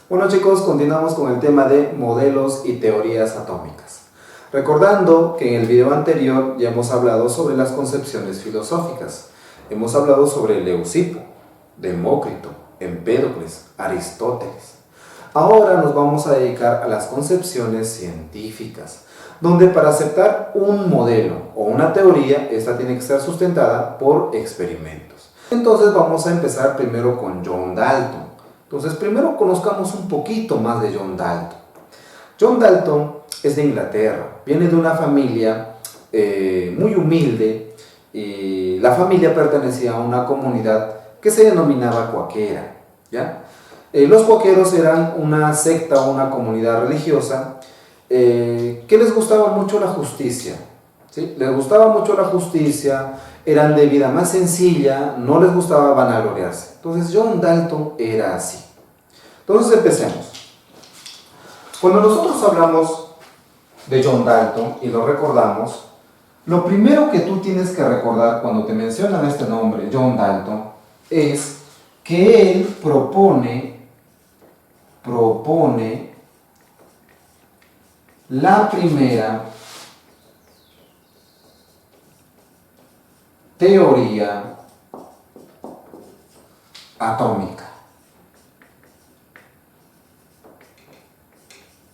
Bueno chicos, continuamos con el tema de modelos y teorías atómicas. Recordando que en el video anterior ya hemos hablado sobre las concepciones filosóficas. Hemos hablado sobre Leucipo, Demócrito, Empédocles, Aristóteles. Ahora nos vamos a dedicar a las concepciones científicas, donde para aceptar un modelo o una teoría, esta tiene que estar sustentada por experimentos. Entonces vamos a empezar primero con John Dalton. Entonces primero conozcamos un poquito más de John Dalton. John Dalton es de Inglaterra, viene de una familia muy humilde y la familia pertenecía a una comunidad que se denominaba cuáquera, ¿ya? Los cuáqueros eran una secta o una comunidad religiosa que les gustaba mucho la justicia, ¿sí? Les gustaba mucho la justicia, eran de vida más sencilla, no les gustaba vanagloriarse. Entonces John Dalton era así. Entonces empecemos. Cuando nosotros hablamos de John Dalton y lo recordamos, lo primero que tú tienes que recordar cuando te mencionan este nombre, John Dalton, es que él propone la primera teoría atómica.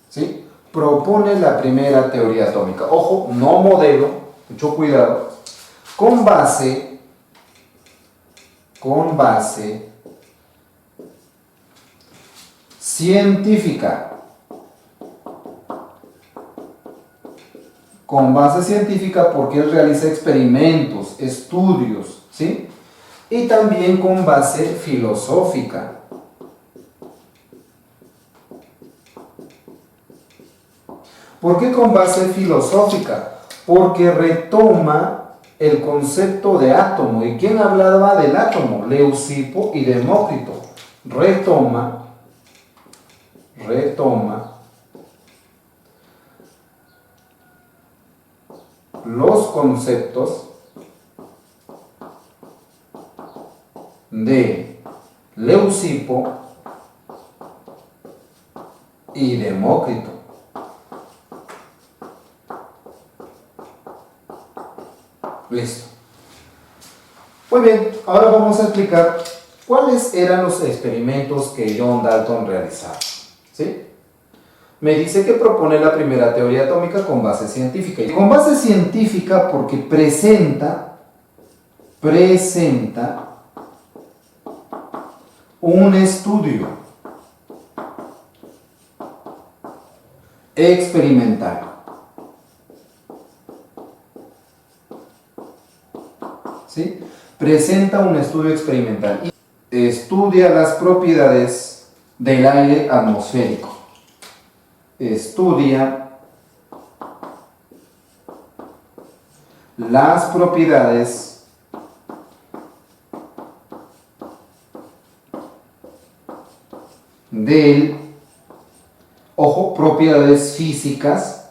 ¿Sí? Propone la primera teoría atómica. Ojo, no modelo, mucho cuidado, con base científica. Con base científica porque él realiza experimentos, estudios, ¿sí? Y también con base filosófica. ¿Por qué con base filosófica? Porque retoma el concepto de átomo. ¿Y quién hablaba del átomo? Leucipo y Demócrito. Retoma los conceptos de Leucipo y Demócrito. Listo. Muy bien, ahora vamos a explicar cuáles eran los experimentos que John Dalton realizaba. ¿Sí? Me dice que propone la primera teoría atómica con base científica. Y con base científica porque presenta un estudio experimental. ¿Sí? Presenta un estudio experimental y estudia las propiedades del aire atmosférico. Estudia las propiedades del, ojo, propiedades físicas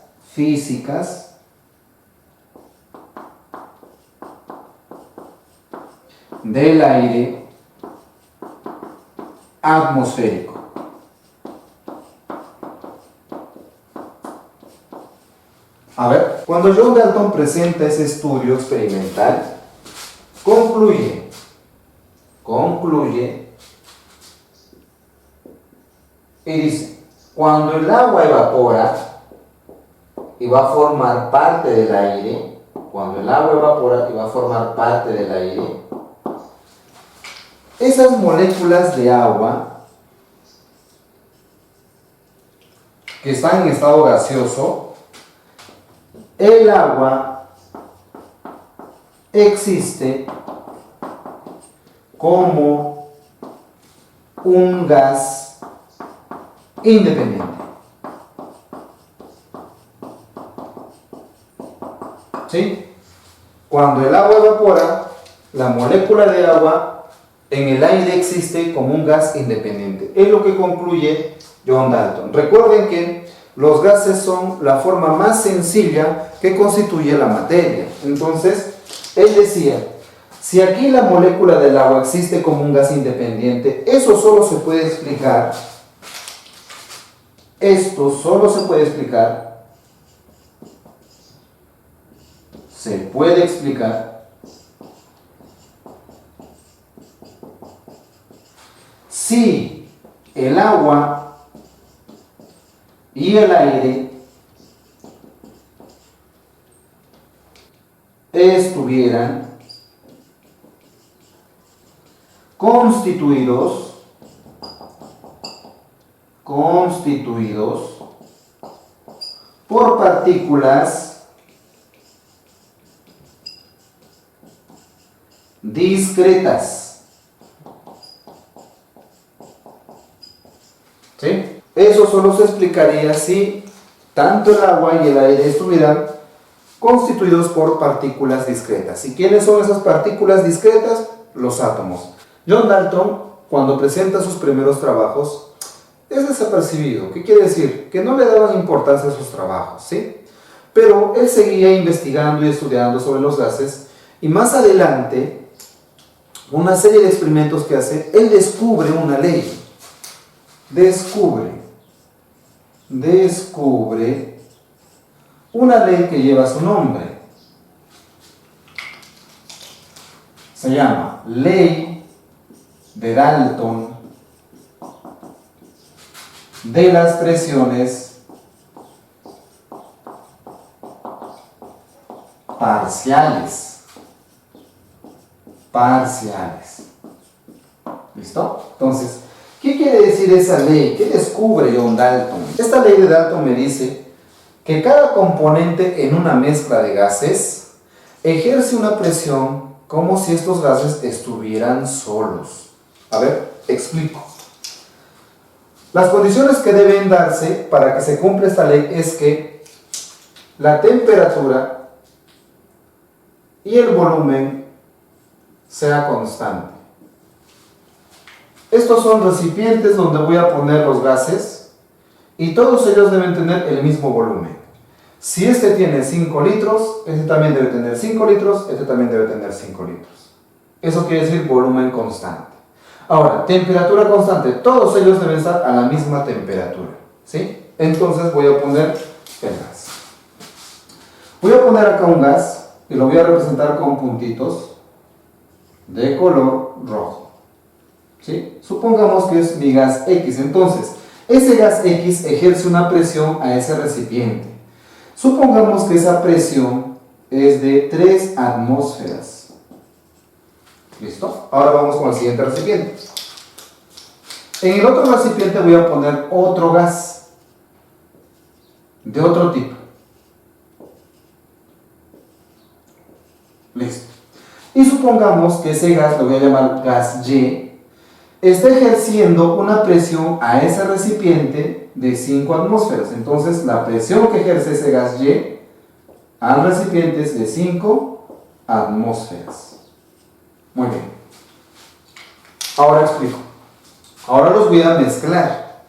del aire atmosférico. A ver, cuando John Dalton presenta ese estudio experimental, concluye y dice, cuando el agua evapora y va a formar parte del aire, esas moléculas de agua que están en estado gaseoso, el agua existe como un gas independiente. ¿Sí? Cuando el agua evapora, la molécula de agua en el aire existe como un gas independiente. Es lo que concluye John Dalton. Recuerden que los gases son la forma más sencilla que constituye la materia. Entonces, él decía, Si aquí la molécula del agua existe como un gas independiente, eso solo se puede explicar Esto solo se puede explicar si el agua y el aire estuvieran constituidos por partículas discretas. ¿Sí? Eso solo se explicaría si tanto el agua y el aire estuvieran constituidos por partículas discretas. ¿Y quiénes son esas partículas discretas? Los átomos. John Dalton, cuando presenta sus primeros trabajos, es desapercibido. ¿Qué quiere decir? Que no le daban importancia a sus trabajos, ¿sí? Pero él seguía investigando y estudiando sobre los gases, y más adelante, una serie de experimentos que hace, él descubre una ley. Descubre una ley que lleva su nombre. Se llama Ley de Dalton de las presiones parciales. ¿Listo? Entonces, ¿qué quiere decir esa ley? ¿Qué descubre John Dalton? Esta ley de Dalton me dice que cada componente en una mezcla de gases ejerce una presión como si estos gases estuvieran solos. A ver, explico. Las condiciones que deben darse para que se cumpla esta ley es que la temperatura y el volumen sea constante. Estos son recipientes donde voy a poner los gases y todos ellos deben tener el mismo volumen. Si este tiene 5 litros, este también debe tener 5 litros, este también debe tener 5 litros. Eso quiere decir volumen constante. Ahora, temperatura constante, todos ellos deben estar a la misma temperatura, ¿sí? Entonces voy a poner el gas. Voy a poner acá un gas y lo voy a representar con puntitos de color rojo, ¿sí? Supongamos que es mi gas X. Entonces, ese gas X ejerce una presión a ese recipiente. Supongamos que esa presión es de 3 atmósferas. ¿Listo? Ahora vamos con el siguiente recipiente. En el otro recipiente voy a poner otro gas de otro tipo. Listo. Y supongamos que ese gas, lo voy a llamar gas Y, está ejerciendo una presión a ese recipiente de 5 atmósferas. Entonces, la presión que ejerce ese gas Y al recipiente es de 5 atmósferas. Muy bien. Ahora explico. Ahora los voy a mezclar.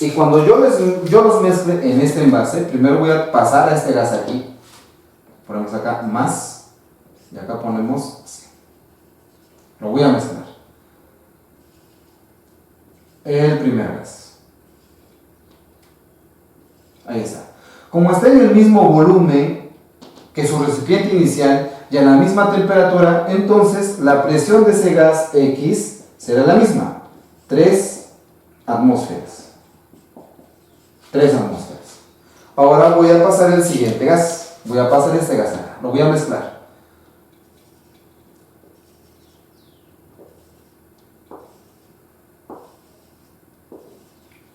Y cuando yo los mezcle en este envase, primero voy a pasar a este gas aquí. Ponemos acá más. Y acá ponemos así. Lo voy a mezclar. El primer gas. Ahí está. Como está en el mismo volumen que su recipiente inicial y a la misma temperatura, entonces la presión de ese gas X será la misma, 3 atmósferas. 3 atmósferas. Ahora voy a pasar el siguiente gas. Voy a pasar este gas acá. Lo voy a mezclar.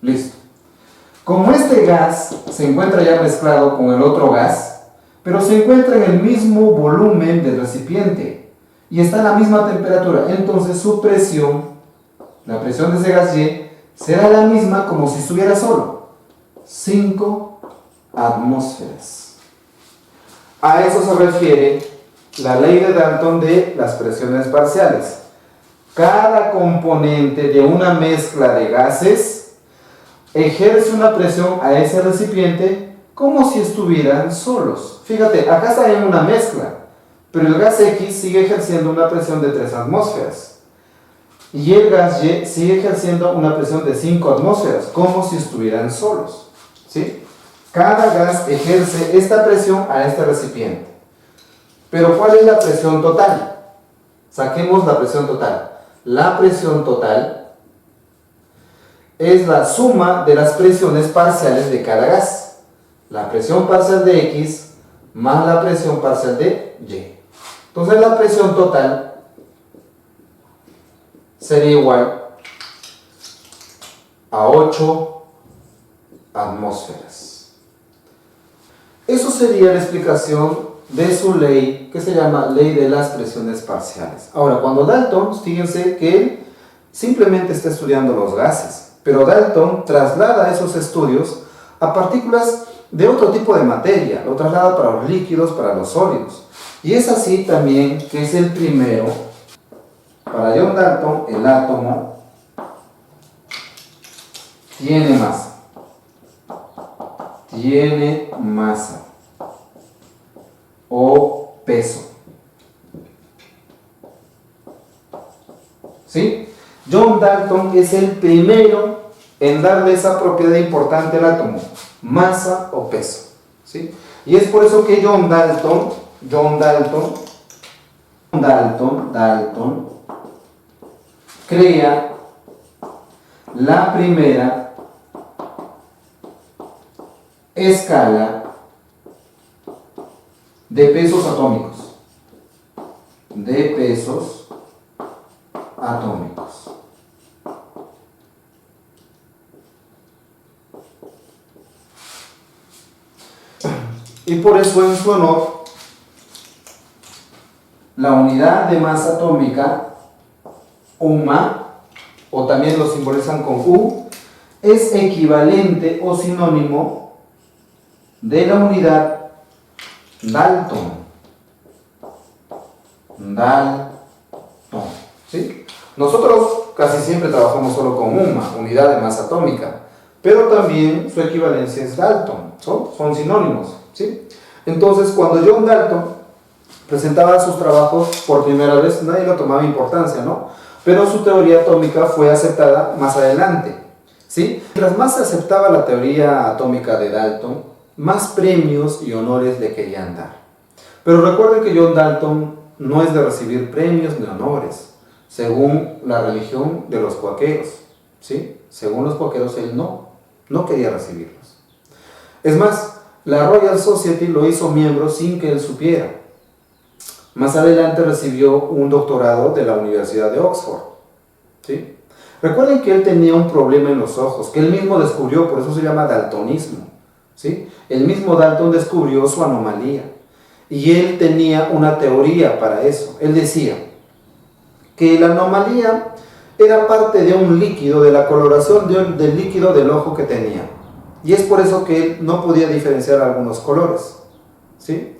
Listo. Como este gas se encuentra ya mezclado con el otro gas, pero se encuentra en el mismo volumen del recipiente y está a la misma temperatura, entonces su presión, la presión de ese gas Y, será la misma como si estuviera solo, 5 atmósferas. A eso se refiere la ley de Dalton de las presiones parciales. Cada componente de una mezcla de gases ejerce una presión a ese recipiente como si estuvieran solos. Fíjate, acá está en una mezcla, pero el gas X sigue ejerciendo una presión de 3 atmósferas y el gas Y sigue ejerciendo una presión de 5 atmósferas, como si estuvieran solos. ¿sí? Cada gas ejerce esta presión a este recipiente. Pero ¿cuál es la presión total? Saquemos la presión total. La presión total es la suma de las presiones parciales de cada gas. La presión parcial de X más la presión parcial de Y. Entonces la presión total sería igual a 8 atmósferas. Eso sería la explicación de su ley, que se llama ley de las presiones parciales. Ahora, cuando Dalton, fíjense que él simplemente está estudiando los gases, pero Dalton traslada esos estudios a partículas de otro tipo de materia, lo traslada para los líquidos, para los sólidos. Y es así también que es el primero. Para John Dalton, el átomo tiene masa. Tiene masa o peso. ¿Sí? John Dalton es el primero en darle esa propiedad importante al átomo, masa o peso. ¿Sí? Y es por eso que John Dalton crea la primera escala de pesos atómicos. Y por eso en su honor, la unidad de masa atómica, UMA, o también lo simbolizan con U, es equivalente o sinónimo de la unidad Dalton. ¿Sí? Nosotros casi siempre trabajamos solo con UMA, unidad de masa atómica, pero también su equivalencia es Dalton, son sinónimos. ¿Sí? Entonces, cuando John Dalton presentaba sus trabajos por primera vez, nadie le tomaba importancia, ¿no? Pero su teoría atómica fue aceptada más adelante, ¿sí? Mientras más se aceptaba la teoría atómica de Dalton, más premios y honores le querían dar. Pero recuerden que John Dalton no es de recibir premios ni honores, según la religión de los cuáqueros, ¿sí? Según los cuáqueros, él no quería recibirlos. Es más, la Royal Society lo hizo miembro sin que él supiera. Más adelante recibió un doctorado de la Universidad de Oxford. ¿Sí? Recuerden que él tenía un problema en los ojos, que él mismo descubrió, por eso se llama daltonismo. ¿Sí? El mismo Dalton descubrió su anomalía. Y él tenía una teoría para eso. Él decía que la anomalía era parte de un líquido, de la coloración del líquido del ojo que tenía. Y es por eso que él no podía diferenciar algunos colores. ¿Sí?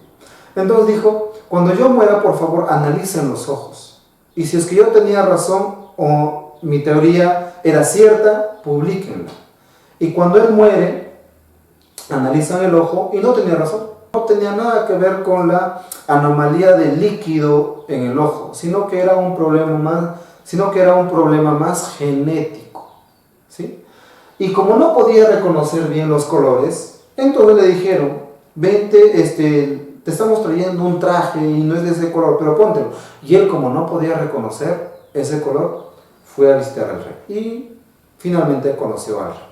Entonces dijo, cuando yo muera, por favor, analicen los ojos. Y si es que yo tenía razón o mi teoría era cierta, publíquenla. Y cuando él muere, analizan el ojo y no tenía razón. No tenía nada que ver con la anomalía del líquido en el ojo, sino que era un problema más genético. ¿Sí? Y como no podía reconocer bien los colores, entonces le dijeron, vente, te estamos trayendo un traje y no es de ese color, pero póntelo. Y él, como no podía reconocer ese color, fue a visitar al rey. Y finalmente conoció al rey,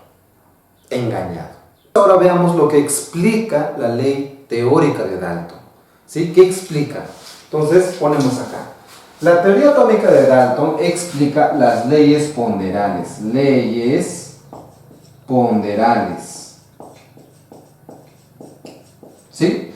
engañado. Ahora veamos lo que explica la ley teórica de Dalton. ¿Sí? ¿Qué explica? Entonces ponemos acá. La teoría atómica de Dalton explica las leyes ponderales. Leyes ponderales. ¿Sí?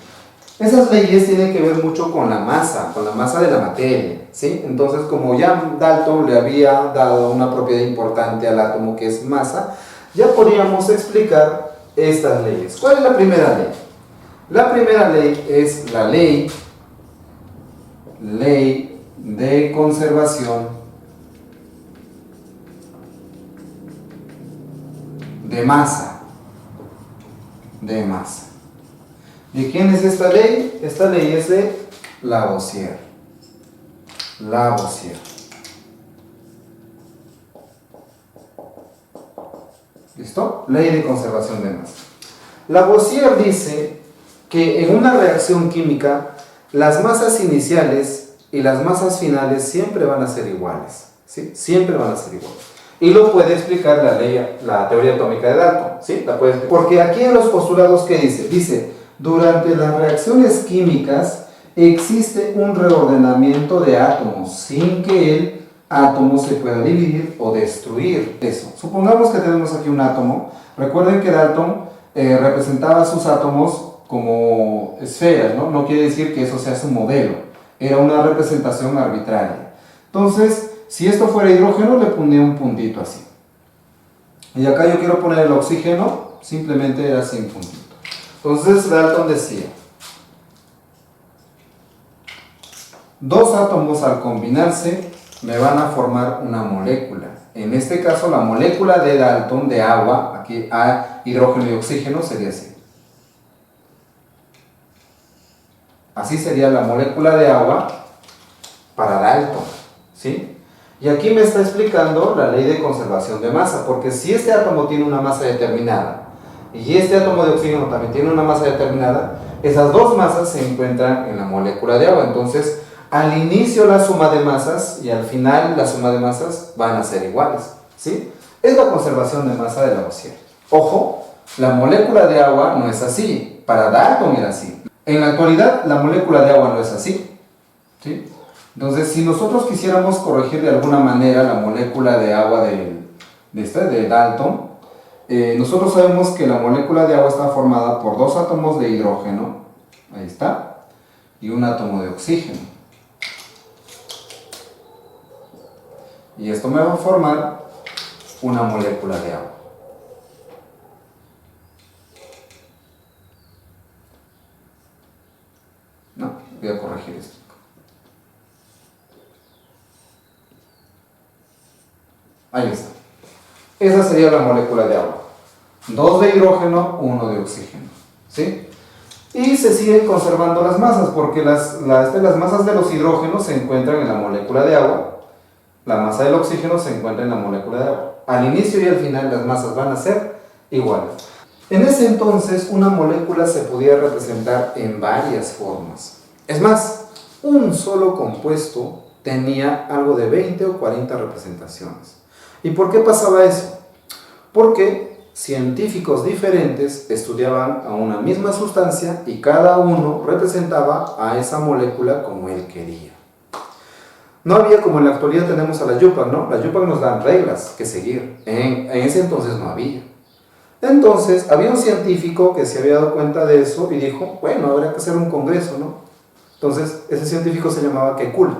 Esas leyes tienen que ver mucho con la masa de la materia, ¿sí? Entonces, como ya Dalton le había dado una propiedad importante al átomo que es masa, ya podríamos explicar estas leyes. ¿Cuál es la primera ley? La primera ley es la ley de conservación de masa. ¿De quién es esta ley? Esta ley es de Lavoisier. ¿Listo? Ley de conservación de masa. Lavoisier dice que en una reacción química las masas iniciales y las masas finales siempre van a ser iguales, ¿sí? Siempre van a ser iguales. Y lo puede explicar la teoría atómica de Dalton, ¿sí? Porque aquí en los postulados, ¿qué dice? Dice, durante las reacciones químicas existe un reordenamiento de átomos sin que el átomo se pueda dividir o destruir. Eso. Supongamos que tenemos aquí un átomo. Recuerden que Dalton representaba sus átomos como esferas, ¿no? No quiere decir que eso sea su modelo. Era una representación arbitraria. Entonces, si esto fuera hidrógeno, le ponía un puntito así. Y acá yo quiero poner el oxígeno, simplemente era sin puntito. Entonces, Dalton decía, dos átomos al combinarse me van a formar una molécula. En este caso, la molécula de Dalton, de agua, aquí a hidrógeno y oxígeno, sería así. Así sería la molécula de agua para Dalton, ¿sí? Y aquí me está explicando la ley de conservación de masa, porque si este átomo tiene una masa determinada y este átomo de oxígeno también tiene una masa determinada, esas dos masas se encuentran en la molécula de agua. Entonces, al inicio la suma de masas y al final la suma de masas van a ser iguales, ¿sí? Es la conservación de masa de Lavoisier. Ojo, la molécula de agua no es así, para Dalton era así. En la actualidad la molécula de agua no es así, ¿sí? Entonces, si nosotros quisiéramos corregir de alguna manera la molécula de agua de Dalton, nosotros sabemos que la molécula de agua está formada por dos átomos de hidrógeno, ahí está, y un átomo de oxígeno. Y esto me va a formar una molécula de agua. No, voy a corregir esto. Ahí está. Esa sería la molécula de agua. 2 de hidrógeno, 1 de oxígeno, ¿sí? Y se siguen conservando las masas, porque las masas de los hidrógenos se encuentran en la molécula de agua. La masa del oxígeno se encuentra en la molécula de agua. Al inicio y al final las masas van a ser iguales. En ese entonces una molécula se podía representar en varias formas. Es más, un solo compuesto tenía algo de 20 o 40 representaciones. ¿Y por qué pasaba eso? Porque científicos diferentes estudiaban a una misma sustancia y cada uno representaba a esa molécula como él quería. No había, como en la actualidad tenemos a la YUPAC, ¿no? La YUPAC nos dan reglas que seguir. En ese entonces no había. Entonces, había un científico que se había dado cuenta de eso y dijo, bueno, habría que hacer un congreso, ¿no? Entonces, ese científico se llamaba Kekulé.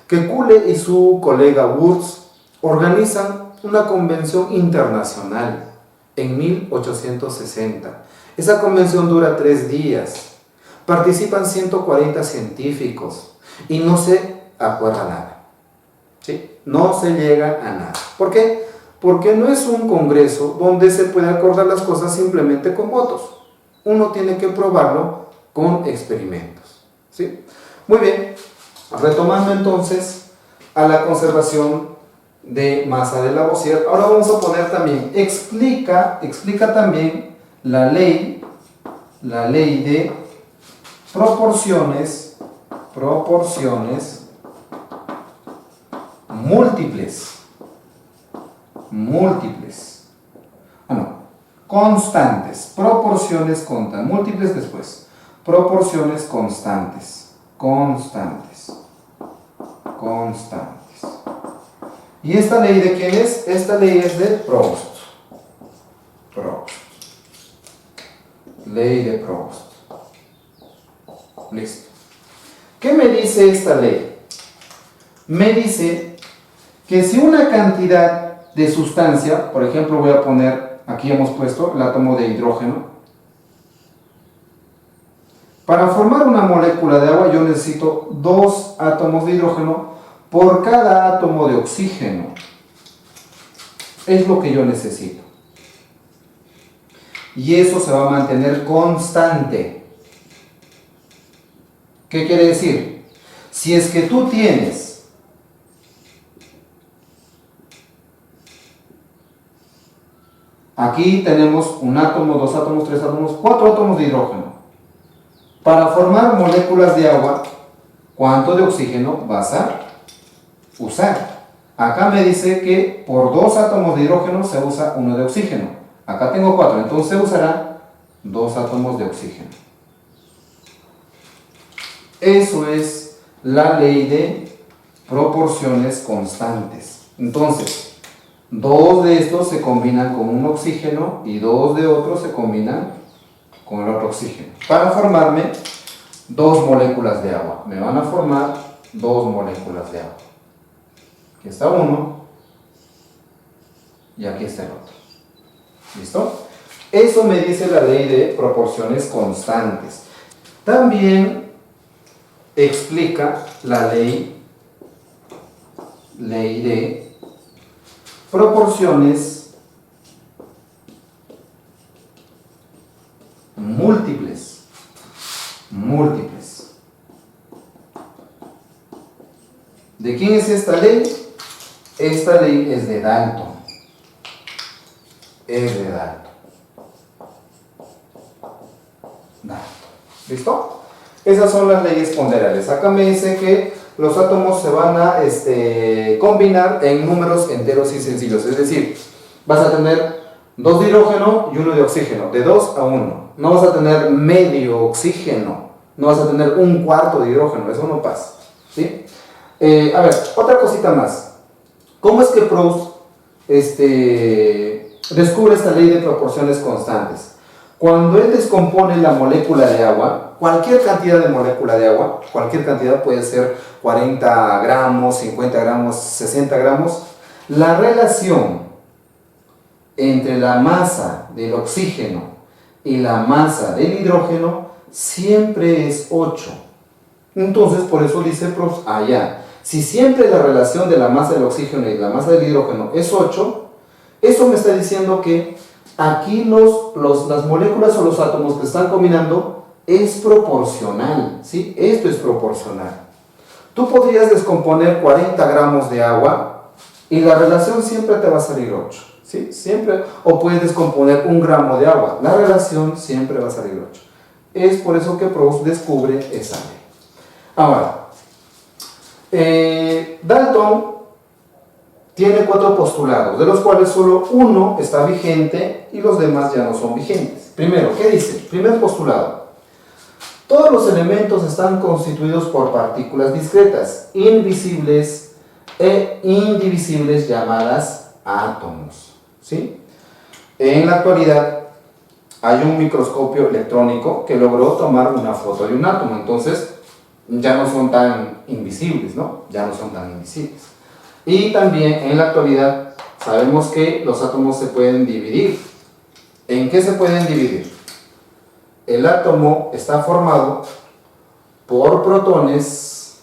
Kekulé y su colega Wurtz organizan una convención internacional en 1860. Esa convención dura 3 días. Participan 140 científicos y no se acuerda nada, ¿sí? No se llega a nada. ¿Por qué? Porque no es un congreso donde se puede acordar las cosas simplemente con votos. Uno tiene que probarlo con experimentos, ¿sí? Muy bien, retomando entonces a la conservación de masa de Lavoisier, ahora vamos a poner también, explica también la ley de proporciones constantes, proporciones contan, múltiples después, proporciones constantes. ¿Y esta ley de quién es? Esta ley es de Proust. Ley de Proust. Listo. ¿Qué me dice esta ley? Me dice que si una cantidad de sustancia, por ejemplo voy a poner, aquí hemos puesto el átomo de hidrógeno, para formar una molécula de agua yo necesito 2 átomos de hidrógeno por cada átomo de oxígeno. Es lo que yo necesito. Y eso se va a mantener constante. ¿Qué quiere decir? Si es que tú tienes Aquí tenemos un átomo, dos átomos, tres átomos, cuatro átomos de hidrógeno. Para formar moléculas de agua, ¿cuánto de oxígeno vas a usar? Acá me dice que por dos átomos de hidrógeno se usa uno de oxígeno. Acá tengo cuatro, entonces se usará dos átomos de oxígeno. Eso es la ley de proporciones constantes. Entonces, dos de estos se combinan con un oxígeno y dos de otros se combinan con el otro oxígeno. Para formarme dos moléculas de agua. Me van a formar dos moléculas de agua. Aquí está uno y aquí está el otro. ¿Listo? Eso me dice la ley de proporciones constantes. También explica la ley de proporciones múltiples. ¿De quién es esta ley? Esta ley es de Dalton. ¿Listo? Esas son las leyes ponderales. Acá me dice que los átomos se van a combinar en números enteros y sencillos. Es decir, vas a tener dos de hidrógeno y uno de oxígeno, de 2 a 1. No vas a tener medio oxígeno, no vas a tener un cuarto de hidrógeno, eso no pasa. ¿Sí? A ver, otra cosita más. ¿Cómo es que Proust descubre esta ley de proporciones constantes? Cuando él descompone la molécula de agua, cualquier cantidad de molécula de agua, cualquier cantidad puede ser 40 gramos, 50 gramos, 60 gramos, la relación entre la masa del oxígeno y la masa del hidrógeno siempre es 8. Entonces, por eso dice Proust, si siempre la relación de la masa del oxígeno y la masa del hidrógeno es 8, eso me está diciendo que aquí las moléculas o los átomos que están combinando es proporcional, ¿sí? Esto es proporcional. Tú podrías descomponer 40 gramos de agua y la relación siempre te va a salir 8, ¿sí? Siempre, o puedes descomponer 1 gramo de agua, la relación siempre va a salir 8. Es por eso que Proust descubre esa ley. Ahora, Dalton tiene 4 postulados, de los cuales solo uno está vigente y los demás ya no son vigentes. Primero, ¿qué dice? Primer postulado. Todos los elementos están constituidos por partículas discretas, invisibles e indivisibles llamadas átomos. ¿Sí? En la actualidad hay un microscopio electrónico que logró tomar una foto de un átomo, entonces ya no son tan invisibles, ¿no? Ya no son tan invisibles. Y también en la actualidad sabemos que los átomos se pueden dividir. ¿En qué se pueden dividir? El átomo está formado por protones,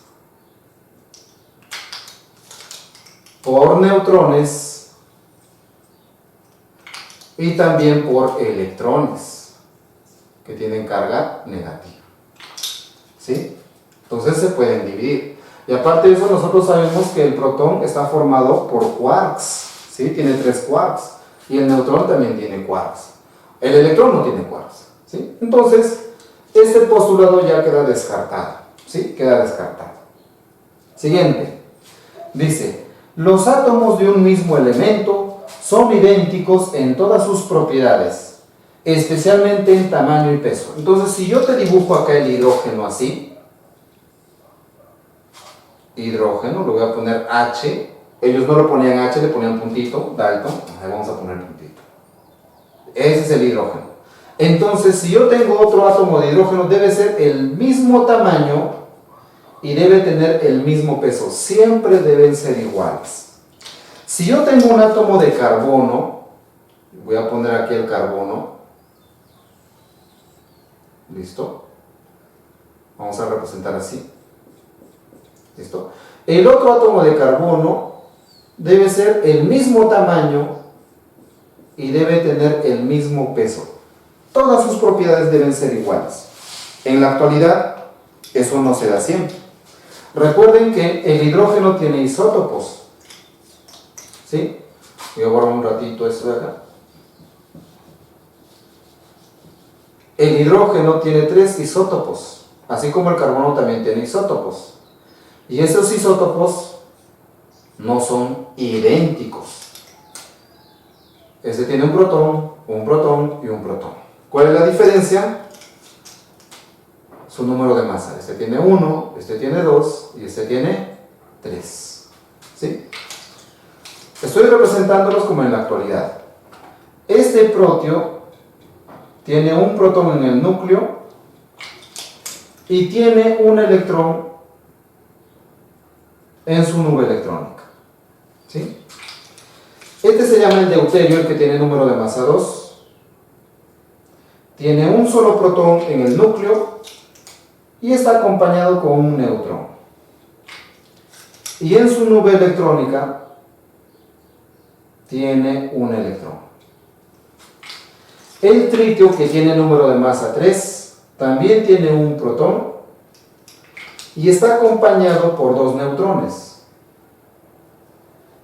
por neutrones y también por electrones que tienen carga negativa. ¿Sí? Entonces se pueden dividir. Y aparte de eso, nosotros sabemos que el protón está formado por quarks, ¿sí? Tiene 3 quarks. Y el neutrón también tiene quarks. El electrón no tiene quarks, ¿sí? Entonces, este postulado ya queda descartado, ¿sí? Queda descartado. Siguiente. Dice, los átomos de un mismo elemento son idénticos en todas sus propiedades, especialmente en tamaño y peso. Entonces, si yo te dibujo acá el hidrógeno así, hidrógeno, le voy a poner H, ellos no lo ponían H, le ponían puntito, Dalton, ahí vamos a poner puntito. Ese es el hidrógeno. Entonces, si yo tengo otro átomo de hidrógeno, debe ser el mismo tamaño y debe tener el mismo peso. Siempre deben ser iguales. Si yo tengo un átomo de carbono, voy a poner aquí el carbono, ¿listo? Vamos a representar así. ¿Listo? El otro átomo de carbono debe ser el mismo tamaño y debe tener el mismo peso. Todas sus propiedades deben ser iguales. En la actualidad, eso no se da siempre. Recuerden que el hidrógeno tiene isótopos. ¿Sí? Voy a borrar un ratito esto de acá. El hidrógeno tiene 3 isótopos, así como el carbono también tiene isótopos. Y esos isótopos no son idénticos. Este tiene un protón y un protón. ¿Cuál es la diferencia? Su número de masa. Este tiene 1, este tiene 2 y este tiene 3. ¿Sí? Estoy representándolos como en la actualidad. Este protio tiene un protón en el núcleo y tiene un electrón en su nube electrónica. ¿Sí? Este se llama el deuterio, el que tiene número de masa 2. Tiene un solo protón en el núcleo y está acompañado con un neutrón. Y en su nube electrónica tiene un electrón. El tritio, que tiene número de masa 3, también tiene un protón y está acompañado por 2 neutrones.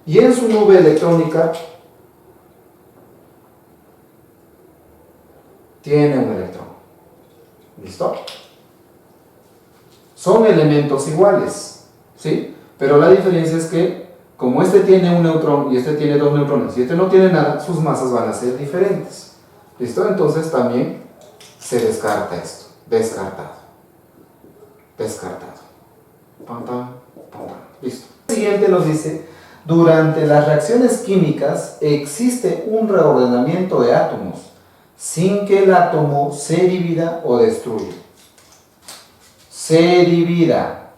Y en su nube electrónica tiene un electrón. ¿Listo? Son elementos iguales, ¿sí? Pero la diferencia es que, como este tiene un neutrón y este tiene 2 neutrones y este no tiene nada, sus masas van a ser diferentes. ¿Listo? Entonces también se descarta esto. Descartado. Pam, pam, pam, pam. Listo. El siguiente nos dice: durante las reacciones químicas existe un reordenamiento de átomos sin que el átomo se divida o destruya. Se divida.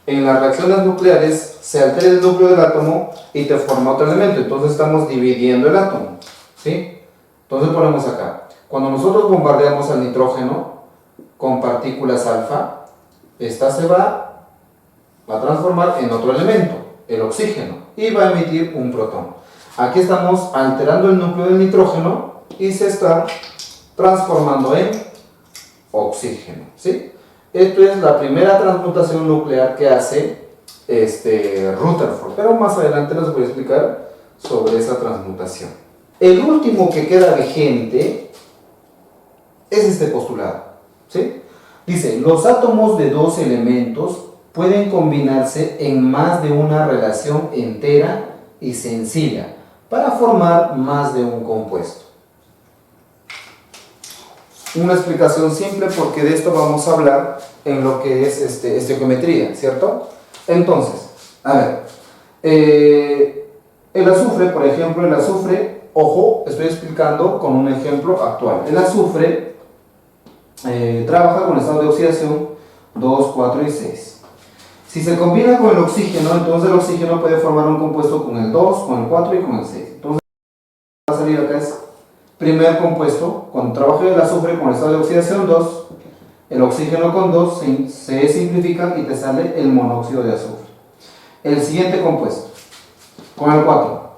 En las reacciones nucleares se altera el núcleo del átomo y te forma otro elemento. Entonces estamos dividiendo el átomo. ¿Sí? Entonces ponemos acá. Cuando nosotros bombardeamos al nitrógeno con partículas alfa, esta se va a transformar en otro elemento, el oxígeno, y va a emitir un protón. Aquí estamos alterando el núcleo del nitrógeno y se está transformando en oxígeno. ¿Sí? Esto es la primera transmutación nuclear que hace Rutherford, pero más adelante les voy a explicar sobre esa transmutación. El último que queda vigente es este postulado. ¿Sí? Dice: los átomos de 2 elementos pueden combinarse en más de una relación entera y sencilla para formar más de un compuesto. Una explicación simple, porque de esto vamos a hablar en lo que es estequiometría, ¿cierto? Entonces, a ver, el azufre, por ejemplo, el azufre, ojo, estoy explicando con un ejemplo actual. El azufre trabaja con estado de oxidación 2, 4 y 6. Si se combina con el oxígeno, entonces el oxígeno puede formar un compuesto con el 2, con el 4 y con el 6. Entonces, va a salir acá es primer compuesto, cuando trabaja el azufre con el estado de oxidación 2, el oxígeno con 2 se simplifica y te sale el monóxido de azufre. El siguiente compuesto, con el 4,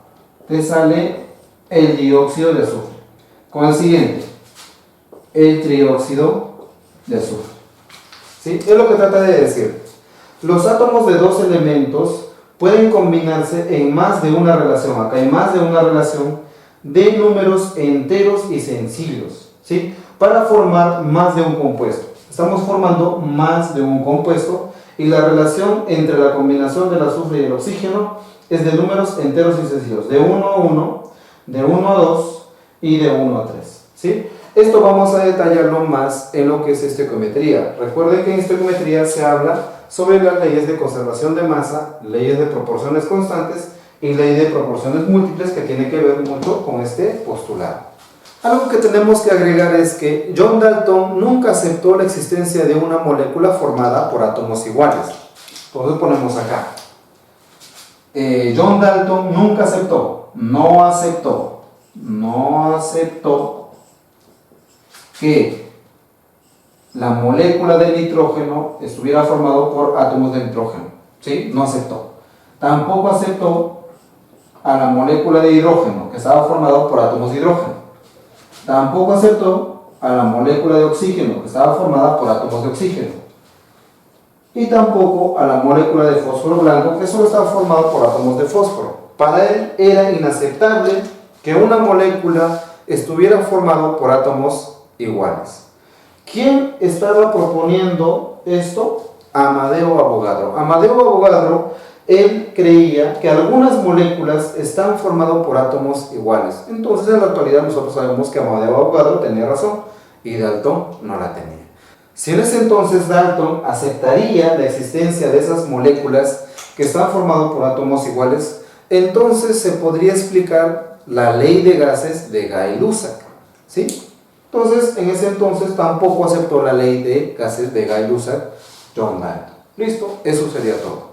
te sale el dióxido de azufre. Con el siguiente, el trióxido de azufre. ¿Sí? Es lo que trata de decir. Los átomos de 2 elementos pueden combinarse en más de una relación. Acá hay más de una relación de números enteros y sencillos, ¿sí? Para formar más de un compuesto. Estamos formando más de un compuesto y la relación entre la combinación del azufre y el oxígeno es de números enteros y sencillos, de 1 a 1, de 1 a 2 y de 1 a 3, ¿sí? Esto vamos a detallarlo más en lo que es estequiometría. Recuerden que en estequiometría se habla sobre las leyes de conservación de masa, leyes de proporciones constantes y ley de proporciones múltiples, que tiene que ver mucho con este postulado. Algo que tenemos que agregar es que John Dalton nunca aceptó la existencia de una molécula formada por átomos iguales. Entonces ponemos acá. John Dalton nunca aceptó, no aceptó que la molécula de nitrógeno estuviera formado por átomos de nitrógeno. ¿Sí? No aceptó. Tampoco aceptó a la molécula de hidrógeno, que estaba formado por átomos de hidrógeno. Tampoco aceptó a la molécula de oxígeno, que estaba formada por átomos de oxígeno. Y tampoco a la molécula de fósforo blanco, que solo estaba formada por átomos de fósforo. Para él era inaceptable que una molécula estuviera formada por átomos iguales. ¿Quién estaba proponiendo esto? Amadeo Avogadro. Amadeo Avogadro, él creía que algunas moléculas están formadas por átomos iguales. Entonces, en la actualidad nosotros sabemos que Amadeo Avogadro tenía razón y Dalton no la tenía. Si en ese entonces Dalton aceptaría la existencia de esas moléculas que están formadas por átomos iguales, entonces se podría explicar la ley de gases de Gay-Lussac, ¿sí? Entonces, en ese entonces tampoco aceptó la ley de gases de Gay-Lussac John Dalton. Listo, eso sería todo.